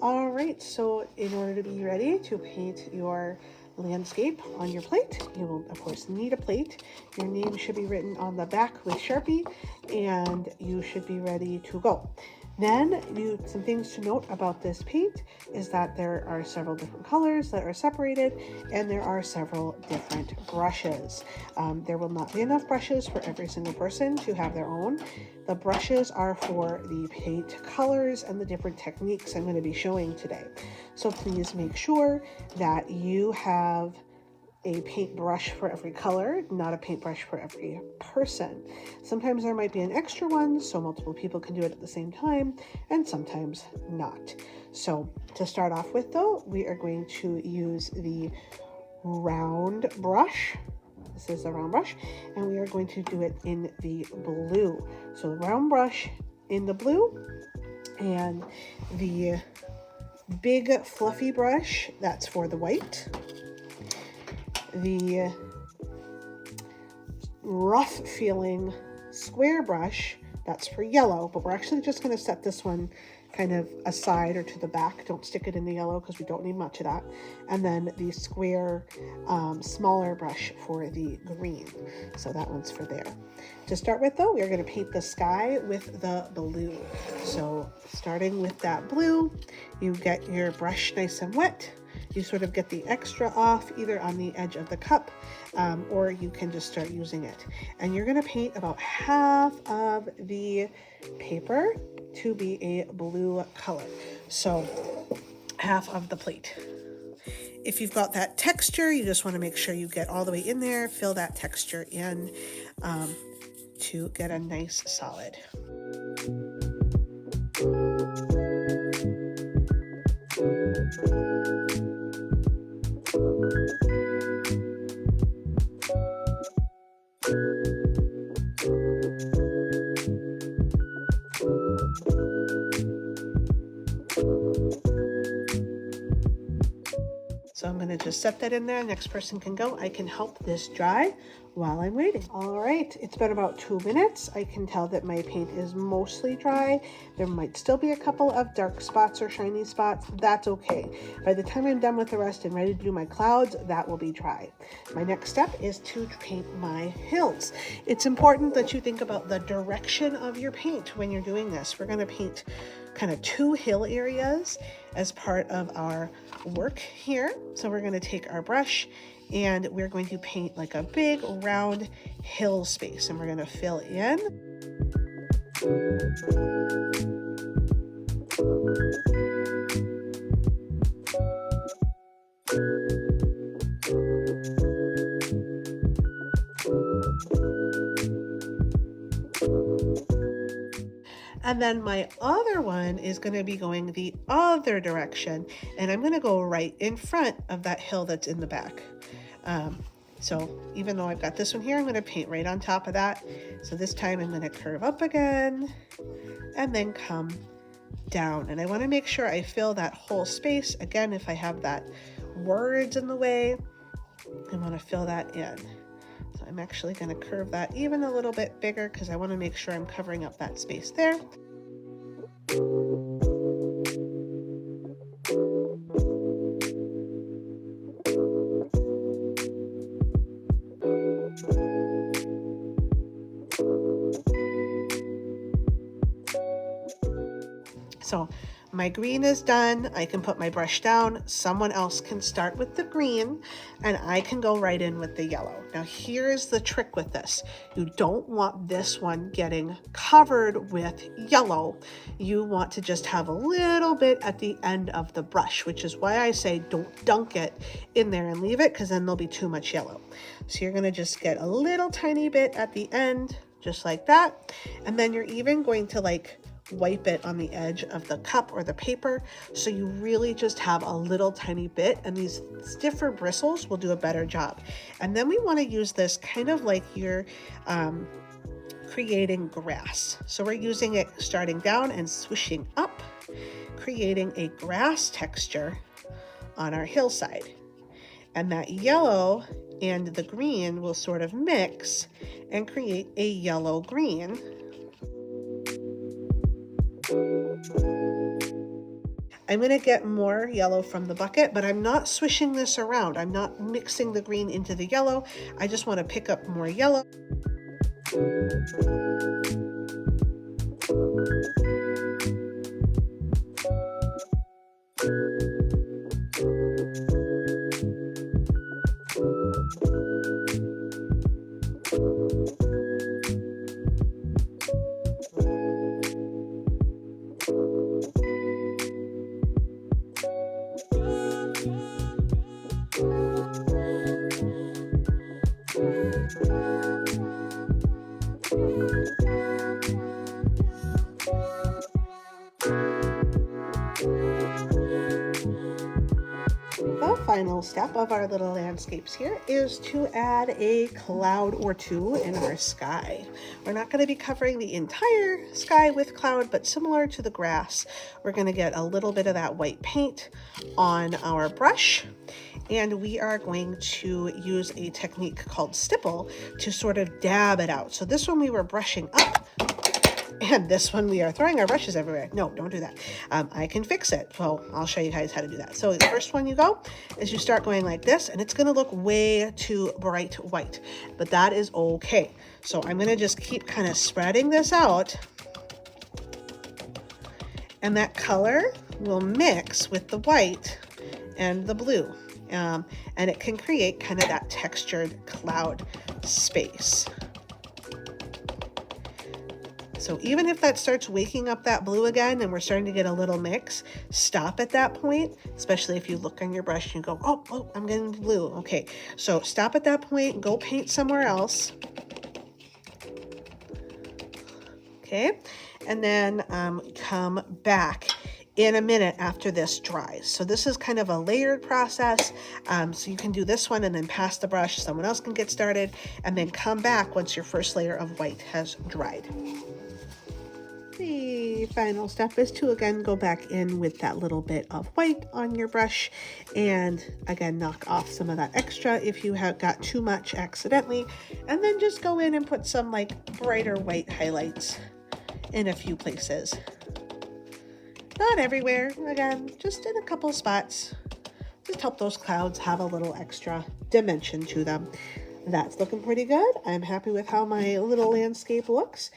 All right, so in order to be ready to paint your landscape on your plate, you will of course need a plate. Your name should be written on the back with Sharpie, and you should be ready to go. Then some things to note about this paint is that there are several different colors that are separated, and there are several different brushes. There will not be enough brushes for every single person to have their own. The brushes are for the paint colors and the different techniques I'm going to be showing today. So please make sure that you have a paintbrush for every color, not a paintbrush for every person. Sometimes there might be an extra one so multiple people can do it at the same time, and sometimes not. So to start off with though, we are going to use the round brush. This is the round brush, and we are going to do it in the blue. So the round brush in the blue, and the big fluffy brush, that's for the white. The rough feeling square brush, that's for yellow, but we're actually just going to set this one kind of aside or to the back. Don't stick it in the yellow because we don't need much of that. And then the square, smaller brush for the green. So that one's for there. To start with though, we are going to paint the sky with the blue. So starting with that blue, you get your brush nice and wet. You sort of get the extra off either on the edge of the cup, or you can just start using it. And you're going to paint about half of the paper to be a blue color. So half of the plate. If you've got that texture, you just want to make sure you get all the way in there, fill that texture in to get a nice solid. So I'm going to just set that in there. Next person can go. I can help this dry while I'm waiting. All right, it's been about 2 minutes. I can tell that my paint is mostly dry. There might still be a couple of dark spots or shiny spots. That's okay. By the time I'm done with the rest and ready to do my clouds, that will be dry. My next step is to paint my hills. It's important that you think about the direction of your paint when you're doing this. We're going to paint kind of 2 hill areas as part of our work here. So we're going to take our brush and we're going to paint like a big round hill space, and we're going to fill in. And then my other one is going to be going the other direction, and I'm going to go right in front of that hill that's in the back. So even though I've got this one here, I'm going to paint right on top of that. So this time I'm going to curve up again and then come down. And I want to make sure I fill that whole space. Again, if I have that words in the way, I want to fill that in. So I'm actually going to curve that even a little bit bigger because I want to make sure I'm covering up that space there. So my green is done. I can put my brush down. Someone else can start with the green, and I can go right in with the yellow. Now here's the trick with this. You don't want this one getting covered with yellow. You want to just have a little bit at the end of the brush, which is why I say don't dunk it in there and leave it, because then there'll be too much yellow. So you're going to just get a little tiny bit at the end, just like that. And then you're even going to wipe it on the edge of the cup or the paper, so you really just have a little tiny bit, and these stiffer bristles will do a better job. And then we want to use this kind of like you're creating grass. So we're using it starting down and swishing up, creating a grass texture on our hillside. And that yellow and the green will sort of mix and create a yellow green. I'm going to get more yellow from the bucket, but I'm not swishing this around. I'm not mixing the green into the yellow. I just want to pick up more yellow. The final step of our little landscapes here is to add a cloud or two in our sky. We're not going to be covering the entire sky with cloud, but similar to the grass, we're going to get a little bit of that white paint on our brush, and we are going to use a technique called stipple to sort of dab it out. So this one we were brushing up, and this one we are throwing our brushes everywhere. No, don't do that. I can fix it. So I'll show you guys how to do that. So the first one you go is you start going like this, and it's going to look way too bright white, but that is okay. So I'm going to just keep kind of spreading this out, and that color will mix with the white and the blue, and it can create kind of that textured cloud space. So even if that starts waking up that blue again and we're starting to get a little mix, stop at that point, especially if you look on your brush and you go, oh, I'm getting blue. Okay, so stop at that point, go paint somewhere else. Okay, and then come back in a minute after this dries. So this is kind of a layered process. So you can do this one and then pass the brush, someone else can get started, and then come back once your first layer of white has dried. The final step is to again go back in with that little bit of white on your brush and again knock off some of that extra if you have got too much accidentally, and then just go in and put some like brighter white highlights in a few places. Not everywhere, again, just in a couple spots. Just help those clouds have a little extra dimension to them. That's looking pretty good. I'm happy with how my little landscape looks.